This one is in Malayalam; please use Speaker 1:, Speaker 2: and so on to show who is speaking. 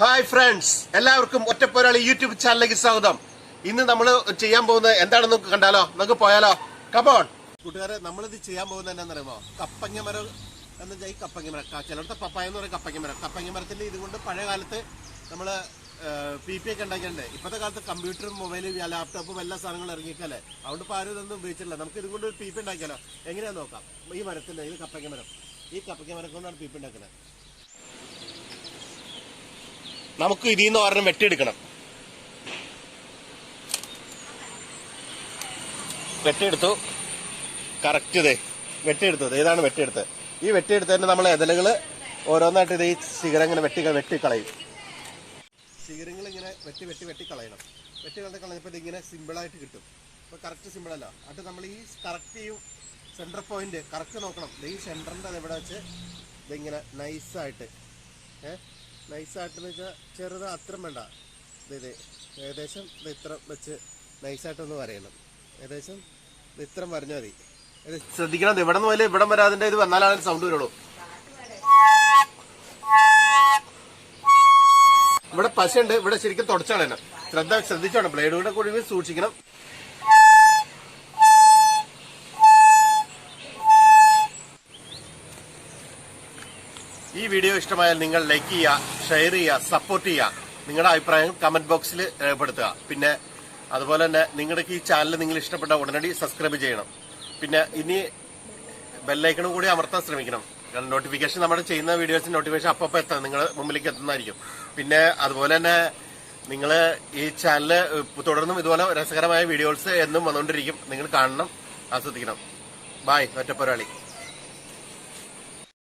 Speaker 1: ഹായ് ഫ്രണ്ട്സ്, എല്ലാവർക്കും ഒറ്റപ്പോരാളി യൂട്യൂബ് ചാനലിലേക്ക് സ്വാഗതം. ഇന്ന് നമ്മൾ ചെയ്യാൻ പോകുന്നത് എന്താണെന്ന് കണ്ടാലോ? നമുക്ക് പോയാലോ? കമോൺ കൂട്ടുകാരെ, നമ്മളിത് ചെയ്യാൻ പോകുന്നത് എന്താണെന്നറിയുമോ? കപ്പങ്ങ മരം എന്ന് വെച്ചാൽ ഈ കപ്പങ്ങ മരം, ചിലടത്തെ പപ്പായ എന്ന് പറയും കപ്പങ്ങ മരം. കപ്പങ്ങ മരത്തിന്റെ ഇതുകൊണ്ട് പഴയ കാലത്ത് നമ്മള് PP ഒക്കെ ഉണ്ടാക്കിയിട്ടുണ്ട്. ഇപ്പോഴത്തെ കാലത്ത് കമ്പ്യൂട്ടറും മൊബൈലും ലാപ്ടോപ്പും എല്ലാ സാധനങ്ങളും ഇറങ്ങിക്കല്ലേ, അതുകൊണ്ട് ഇപ്പോൾ ആരും ഇതൊന്നും ഉപയോഗിച്ചിട്ടില്ല. നമുക്ക് ഇതുകൊണ്ട് ഒരു PP ഉണ്ടാക്കിയാലോ? എങ്ങനെയാന്ന് നോക്കാം. ഈ മരത്തിന്റെ ഇത് കപ്പങ്ങ മരം, ഈ കപ്പങ്ങ മരം കൊണ്ടാണ് PP ഉണ്ടാക്കുന്നത്. നമുക്ക് ഇതിൽ നിന്ന് ഒരെണ്ണം വെട്ടിയെടുക്കണം. വെട്ടിയെടുത്തു, കറക്റ്റ് ഇതേ വെട്ടിയെടുത്തത്. ഏതാണ് വെട്ടിയെടുത്തത്? ഈ വെട്ടിയെടുത്തതിന് നമ്മൾ ഇതളുകള് ഓരോന്നായിട്ട് ഇത് ഈ ശിഖരം ഇങ്ങനെ വെട്ടിക്കളയും. ശിഖരങ്ങൾ ഇങ്ങനെ വെട്ടിക്കളയണം. കളഞ്ഞപ്പോൾ ഇതിങ്ങനെ സിമ്പിളായിട്ട് കിട്ടും. ഇപ്പൊ കറക്റ്റ് സിമ്പിൾ അല്ല. അത് നമ്മൾ ഈ കറക്റ്റ് ഈ സെന്റർ പോയിന്റ് കറക്റ്റ് നോക്കണം. ഈ സെന്ററിന്റെ അതെവിടെ വെച്ച് ഇതിങ്ങനെ നൈസായിട്ട് നൈസായിട്ടെന്ന് വെച്ചാൽ ചെറുത് അത്രം വേണ്ട. ഇത് ഏകദേശം ഇത്ര വെച്ച് നൈസായിട്ടൊന്ന് വരയണം. ഏകദേശം ഇത്രം വരഞ്ഞാൽ മതി. ശ്രദ്ധിക്കണം, ഇവിടെ നിന്ന് ഇവിടം വരെ അതിന്റെ ഇത് വന്നാലാണ് സൗണ്ട് വരുള്ളൂ. ഇവിടെ പശയുണ്ട്, ഇവിടെ ശരിക്കും തുടച്ചാണ്. ശ്രദ്ധിച്ചോണം, ബ്ലേഡ് കൂടെ കൂടി സൂക്ഷിക്കണം. ഈ വീഡിയോ ഇഷ്ടമായാൽ നിങ്ങൾ ലൈക്ക് ചെയ്യുക, ഷെയർ ചെയ്യുക, സപ്പോർട്ട് ചെയ്യുക. നിങ്ങളുടെ അഭിപ്രായം കമന്റ് ബോക്സിൽ രേഖപ്പെടുത്തുക. പിന്നെ അതുപോലെ തന്നെ നിങ്ങൾക്ക് ഈ ചാനൽ നിങ്ങൾ ഇഷ്ടപ്പെട്ട ഉടനടി സബ്സ്ക്രൈബ് ചെയ്യണം. പിന്നെ ഇനി ബെല്ലൈക്കണും കൂടി അമർത്താൻ ശ്രമിക്കണം. നോട്ടിഫിക്കേഷൻ നമ്മുടെ ചെയ്യുന്ന വീഡിയോസിന് നോട്ടിഫിക്കേഷൻ അപ്പം എത്താം, നിങ്ങളുടെ മുമ്പിലേക്ക് എത്തുന്നതായിരിക്കും. പിന്നെ അതുപോലെ തന്നെ നിങ്ങൾ ഈ ചാനൽ തുടർന്നും ഇതുപോലെ രസകരമായ വീഡിയോസ് എന്നും വന്നുകൊണ്ടിരിക്കും. നിങ്ങൾ കാണണം, ആസ്വദിക്കണം. ബൈ, ഒറ്റപ്പോരാളി.